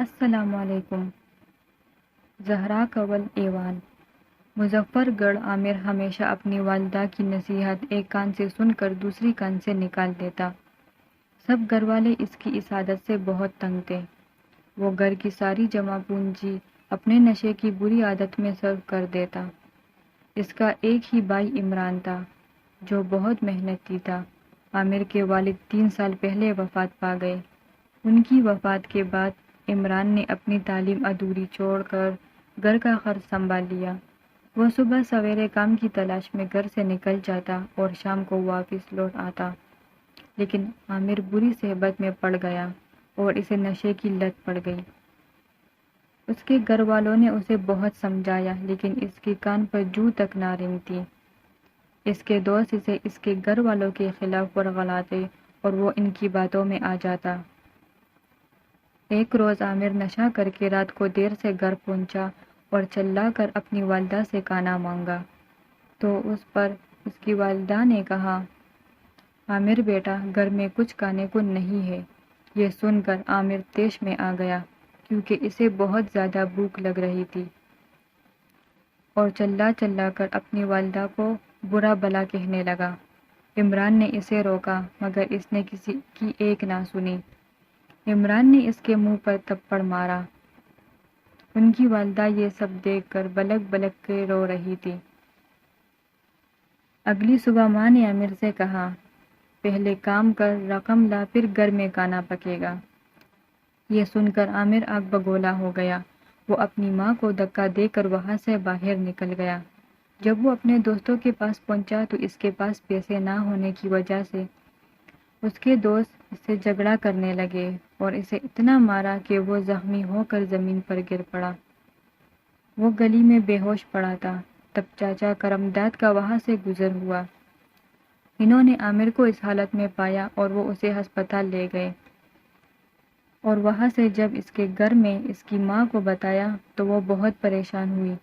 السلام علیکم۔ زہرا کول ایوان۔ مظفر گڑھ عامر ہمیشہ اپنی والدہ کی نصیحت ایک کان سے سن کر دوسری کان سے نکال دیتا۔ سب گھر والے اس کی اس عادت سے بہت تنگ تھے۔ وہ گھر کی ساری جمع پونجی اپنے نشے کی بری عادت میں صرف کر دیتا۔ اس کا ایک ہی بھائی عمران تھا جو بہت محنتی تھا۔ عامر کے والد 3 سال پہلے وفات پا گئے۔ ان کی وفات کے بعد عمران نے اپنی تعلیم ادھوری چھوڑ کر گھر کا خرچ سنبھال لیا۔ وہ صبح سویرے کام کی تلاش میں گھر سے نکل جاتا اور شام کو واپس لوٹ آتا، لیکن عامر بری صحبت میں پڑ گیا اور اسے نشے کی لت پڑ گئی۔ اس کے گھر والوں نے اسے بہت سمجھایا لیکن اس کے کان پر جوں تک نہ رینگتی۔ اس کے دوست اسے اس کے گھر والوں کے خلاف ورغلاتے اور وہ ان کی باتوں میں آ جاتا۔ ایک روز عامر نشہ کر کے رات کو دیر سے گھر پہنچا اور چلا کر اپنی والدہ سے کھانا مانگا تو اس پر اس کی والدہ نے کہا، عامر بیٹا گھر میں کچھ کھانے کو نہیں ہے۔ یہ سن کر عامر طیش میں آ گیا کیونکہ اسے بہت زیادہ بھوک لگ رہی تھی اور چلا کر اپنی والدہ کو برا بھلا کہنے لگا۔ عمران نے اسے روکا مگر اس نے کسی کی ایک نہ سنی۔ عمران نے اس کے منہ پر تھپڑ مارا۔ ان کی والدہ یہ سب دیکھ کر بلک بلک کے رو رہی تھی۔ اگلی صبح ماں نے عامر سے کہا، پہلے کام کر رقم لا پھر گھر میں کھانا پکے گا۔ یہ سن کر عامر آگ بگولا ہو گیا۔ وہ اپنی ماں کو دھکا دے کر وہاں سے باہر نکل گیا۔ جب وہ اپنے دوستوں کے پاس پہنچا تو اس کے پاس پیسے نہ ہونے کی وجہ سے اس کے دوست اس سے جھگڑا کرنے لگے اور اسے اتنا مارا کہ وہ زخمی ہو کر زمین پر گر پڑا۔ وہ گلی میں بے ہوش پڑا تھا۔ تب چاچا کرمداد کا وہاں سے گزر ہوا۔ انہوں نے عامر کو اس حالت میں پایا اور وہ اسے ہسپتال لے گئے اور وہاں سے جب اس کے گھر میں اس کی ماں کو بتایا تو وہ بہت پریشان ہوئی۔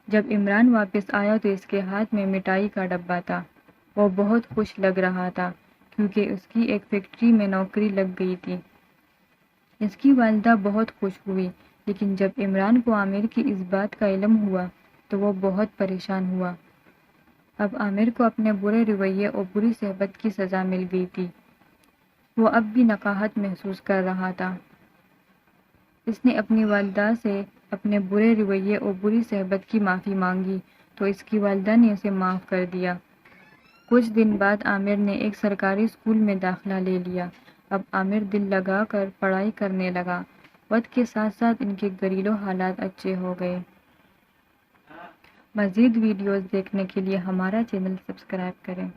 جب عمران واپس آیا تو اس کے ہاتھ میں مٹھائی کا ڈبہ تھا۔ وہ بہت خوش لگ رہا تھا کیونکہ اس کی ایک فیکٹری میں نوکری لگ گئی تھی۔ اس کی والدہ بہت خوش ہوئی لیکن جب عمران کو عامر کی اس بات کا علم ہوا تو وہ بہت پریشان ہوا۔ اب عامر کو اپنے برے رویے اور بری صحبت کی سزا مل گئی تھی۔ وہ اب بھی نقاہت محسوس کر رہا تھا۔ اس نے اپنی والدہ سے اپنے برے رویے اور بری صحبت کی معافی مانگی تو اس کی والدہ نے اسے معاف کر دیا۔ کچھ دن بعد عامر نے ایک سرکاری اسکول میں داخلہ لے لیا۔ اب عامر دل لگا کر پڑھائی کرنے لگا۔ وقت کے ساتھ ساتھ ان کے گھریلو حالات اچھے ہو گئے۔ مزید ویڈیوز دیکھنے کے لیے ہمارا چینل سبسکرائب کریں۔